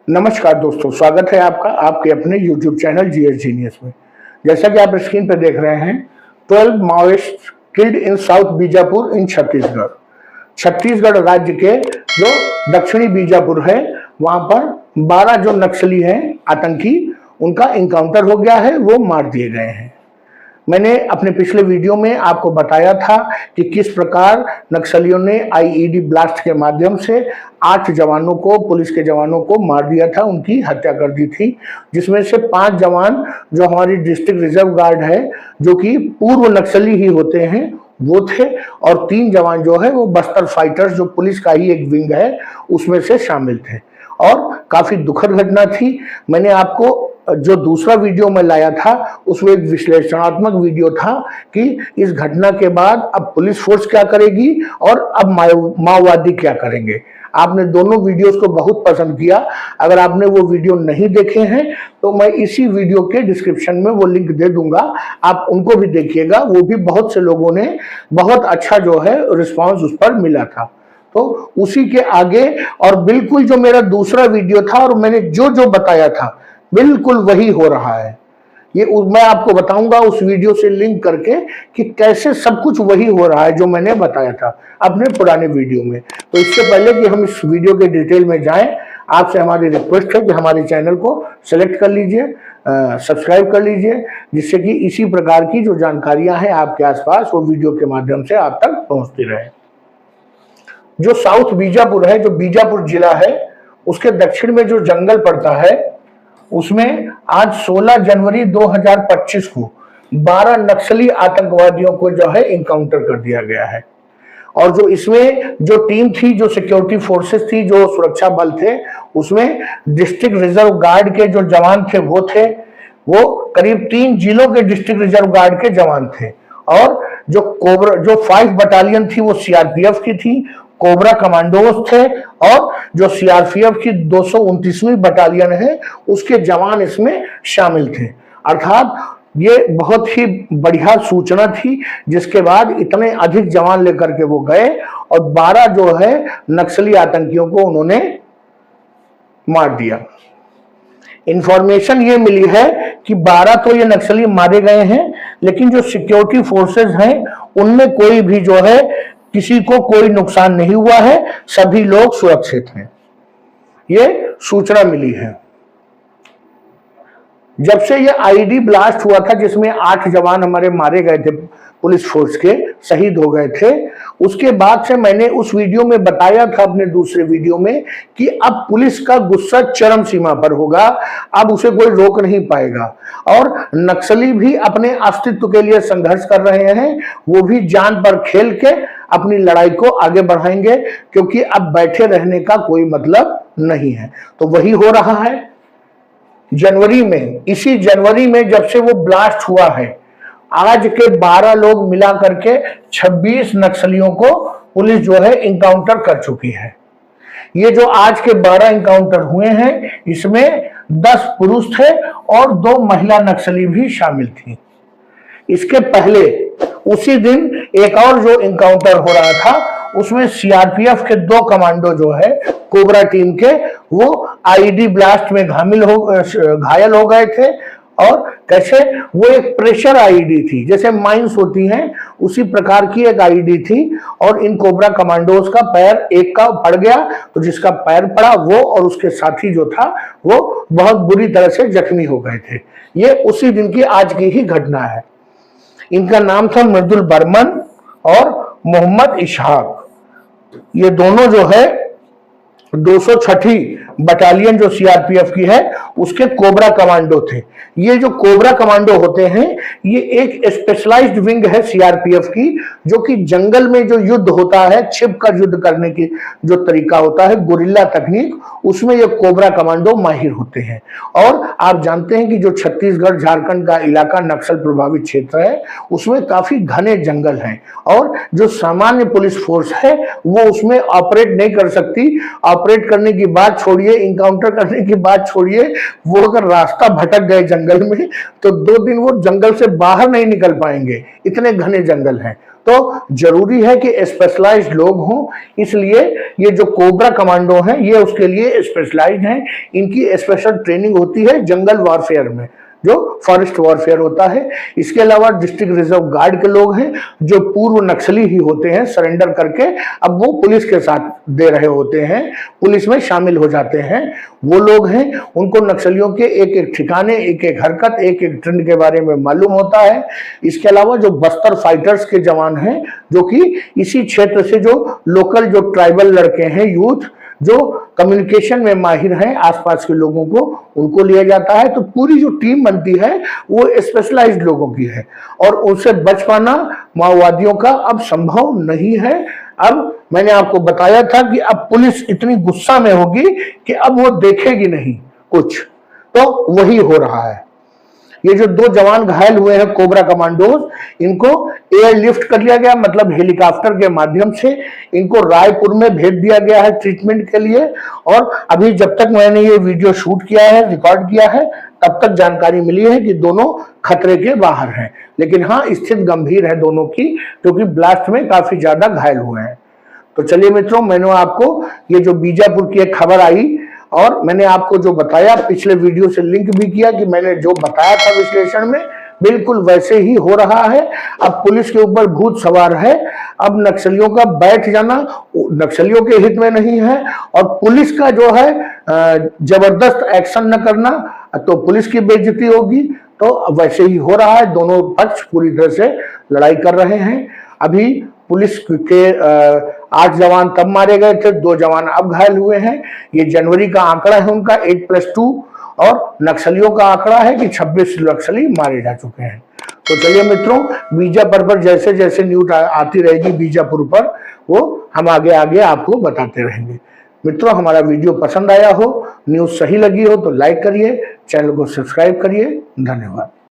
नमस्कार दोस्तों, स्वागत है आपका आपके अपने YouTube चैनल जीएस जीनियस में। जैसा कि आप स्क्रीन पर देख रहे हैं, 12 Maoist killed in south Bijapur in Chhattisgarh. Chhattisgarh राज्य के जो दक्षिणी बीजापुर है, वहां पर 12 जो नक्सली हैं, आतंकी, उनका इनकाउंटर हो गया है, वो मार दिए गए हैं। मैंने अपने पिछले वीडियो में आपको बताया था कि किस प्रकार नक्सलियों ने आईईडी ब्लास्ट के माध्यम से 8 जवानों को, पुलिस के जवानों को मार दिया था, उनकी हत्या कर दी थी, जिसमें से 5 जवान जो हमारी डिस्ट्रिक्ट रिजर्व गार्ड है, जो कि पूर्व नक्सली ही होते हैं, वो थे, और 3 जवान जो है वो बस्तर फाइटर्स, जो पुलिस का ही एक विंग है, उसमें से शामिल थे। और काफी दुखद घटना थी। मैंने आपको जो दूसरा वीडियो में लाया था, उसमें एक विश्लेषणात्मक वीडियो था कि इस घटना के बाद अब पुलिस फोर्स क्या करेगी और अब माओवादी क्या करेंगे। आपने दोनों वीडियोस को बहुत पसंद किया। अगर आपने वो वीडियो नहीं देखे हैं तो मैं इसी वीडियो के डिस्क्रिप्शन में वो लिंक दे दूंगा, आप उनको भी देखिएगा। वो भी बहुत से लोगों ने बहुत अच्छा जो है रिस्पॉन्स उस पर मिला था। तो उसी के आगे और बिल्कुल जो मेरा दूसरा वीडियो था और मैंने जो जो बताया था, बिल्कुल वही हो रहा है। ये मैं आपको बताऊंगा उस वीडियो से लिंक करके कि कैसे सब कुछ वही हो रहा है जो मैंने बताया था अपने पुराने वीडियो में। तो इससे पहले कि हम इस वीडियो के डिटेल में जाएं, आपसे हमारी रिक्वेस्ट है कि हमारे चैनल को सेलेक्ट कर लीजिए, सब्सक्राइब कर लीजिए, जिससे कि इसी प्रकार की जो जानकारियां हैं आपके आसपास, वो वीडियो के माध्यम से आप तक पहुंचती रहे। जो साउथ बीजापुर है, जो बीजापुर जिला है, उसके दक्षिण में जो जंगल पड़ता है, उसमें आज 16 जनवरी 2025 को 12 नक्सली आतंकवादियों को जो है इनकाउंटर कर दिया गया है। और जो इसमें जो टीम थी, जो सिक्योरिटी फोर्सेस थी, जो सुरक्षा बल थे, उसमें डिस्ट्रिक्ट रिजर्व गार्ड के जो जवान थे वो थे। वो करीब 3 जिलों के डिस्ट्रिक्ट रिजर्व गार्ड के जवान थे। और जो 5 बटालियन थी वो सीआरपीएफ की थी, कोबरा कमांडोज थे, और जो सीआरपीएफ की 229वीं बटालियन है, उसके जवान इसमें शामिल थे। अर्थात ये बहुत ही बढ़िया सूचना थी, जिसके बाद इतने अधिक जवान लेकर के वो गए और 12 जो है नक्सली आतंकियों को उन्होंने मार दिया। इंफॉर्मेशन ये मिली है कि 12 तो ये नक्सली मारे गए हैं, लेकिन जो सिक्योरिटी फोर्सेस हैं उनमें कोई भी जो है, किसी को कोई नुकसान नहीं हुआ है, सभी लोग सुरक्षित हैं। ये सूचना मिली है। जब से ये आईडी ब्लास्ट हुआ था, जिसमें 8 जवान हमारे मारे गए थे, पुलिस फोर्स के शहीद हो गए थे, उसके बाद से मैंने उस वीडियो में बताया था, अपने दूसरे वीडियो में, कि अब पुलिस का गुस्सा चरम सीमा पर होगा, अब उसे कोई रोक नहीं पाएगा। और नक्सली भी अपने अस्तित्व के लिए संघर्ष कर रहे हैं, वो भी जान पर खेल के अपनी लड़ाई को आगे बढ़ाएंगे, क्योंकि अब बैठे रहने का कोई मतलब नहीं है। तो वही हो रहा है जनवरी में। इसी जनवरी में जब से वो ब्लास्ट हुआ है, आज के 12 लोग मिला करके 26 नक्सलियों को पुलिस जो है इनकाउंटर कर चुकी है। ये जो आज के 12 इनकाउंटर हुए हैं, इसमें 10 पुरुष थे और 2 महिला नक्सली भी शामिल थी। इसके पहले उसी दिन एक और जो इनकाउंटर हो रहा था, उसमें सीआरपीएफ के 2 कमांडो जो है कोबरा टीम के, वो आईडी ब्लास्ट में घायल हो गए थे। और कैसे, वो एक प्रेशर आईडी थी, जैसे माइंस होती हैं, उसी प्रकार की एक आईडी थी। और इन कोबरा कमांडोज का पैर एक का पड़ गया, तो जिसका पैर पड़ा वो और उसके साथी जो था वो बहुत बुरी तरह से जख्मी हो गए थे। ये उसी दिन की आज की ही घटना है। इनका नाम था मृदुल बर्मन और मोहम्मद इशहाक। ये दोनों जो है 206ठी बटालियन जो सीआरपीएफ की है, उसके कोबरा कमांडो थे। ये जो कोबरा कमांडो होते हैं, ये एक स्पेशलाइज्ड विंग है सीआरपीएफ की, जो कि जंगल में जो युद्ध होता है, छिपकर युद्ध करने की जो तरीका होता है, गुरिल्ला तकनीक, उसमें ये कोबरा कमांडो माहिर होते हैं। और आप जानते हैं कि जो छत्तीसगढ़ झारखंड का इलाका नक्सल प्रभावित क्षेत्र है, उसमें काफी घने जंगल हैं, और जो सामान्य पुलिस फोर्स है वो उसमें ऑपरेट नहीं कर सकती। ऑपरेट करने की बात छोड़िए, इनकाउंटर करने की बात छोड़िए, वो अगर रास्ता भटक गए जंगल में तो 2 दिन वो जंगल से बाहर नहीं निकल पाएंगे, इतने घने जंगल हैं। तो जरूरी है कि स्पेशलाइज्ड लोग हों, इसलिए ये जो कोबरा कमांडो हैं ये उसके लिए स्पेशलाइज्ड हैं। इनकी स्पेशल ट्रेनिंग होती है जंगल वॉरफेयर में, जो फॉरेस्ट वॉरफेयर होता है। इसके अलावा डिस्ट्रिक्ट रिजर्व गार्ड के लोग हैं जो पूर्व नक्सली ही होते हैं, सरेंडर करके अब वो पुलिस के साथ दे रहे होते हैं, पुलिस में शामिल हो जाते हैं। वो लोग हैं, उनको नक्सलियों के एक एक ठिकाने, एक एक हरकत, एक एक ट्रेंड के बारे में मालूम होता है। इसके अलावा जो बस्तर फाइटर्स के जवान हैं, जो कि इसी क्षेत्र से जो लोकल जो ट्राइबल लड़के हैं, यूथ जो कम्युनिकेशन में माहिर हैं आसपास के लोगों को, उनको लिया जाता है। तो पूरी जो टीम बनती है वो स्पेशलाइज्ड लोगों की है और उनसे बच पाना माओवादियों का अब संभव नहीं है। अब मैंने आपको बताया था कि अब पुलिस इतनी गुस्सा में होगी कि अब वो देखेगी नहीं कुछ, तो वही हो रहा है। ये जो 2 जवान घायल हुए हैं कोबरा कमांडोज, इनको एयरलिफ्ट कर लिया गया, मतलब हेलीकॉप्टर के माध्यम से इनको रायपुर में भेज दिया गया है ट्रीटमेंट के लिए। और अभी जब तक मैंने ये वीडियो शूट किया है, रिकॉर्ड किया है, तब तक जानकारी मिली है कि दोनों खतरे के बाहर हैं। लेकिन हाँ, स्थिति गंभीर है दोनों की, क्योंकि ब्लास्ट में काफी ज्यादा घायल हुए हैं। तो चलिए मित्रों, मैंने आपको ये जो बीजापुर की एक खबर आई और मैंने आपको जो बताया, पिछले वीडियो से लिंक भी किया कि मैंने जो बताया था विश्लेषण में, बिल्कुल वैसे ही हो रहा है। अब पुलिस के ऊपर भूत सवार है। अब नक्सलियों का बैठ जाना नक्सलियों के हित में नहीं है और पुलिस का जो है जबरदस्त एक्शन न करना, तो पुलिस की बेइज्जती होगी। तो वैसे ही हो रहा है, दोनों पक्ष पूरी तरह से लड़ाई कर रहे हैं। अभी पुलिस के 8 जवान तब मारे गए थे, 2 जवान अब घायल हुए हैं। ये जनवरी का आंकड़ा है उनका 8+2, और नक्सलियों का आंकड़ा है कि 26 नक्सली मारे जा चुके हैं। तो चलिए मित्रों, बीजापुर पर जैसे जैसे न्यूज आती रहेगी बीजापुर पर, वो हम आगे आगे आपको बताते रहेंगे। मित्रों, हमारा वीडियो पसंद आया हो, न्यूज सही लगी हो तो लाइक करिए, चैनल को सब्सक्राइब करिए। धन्यवाद।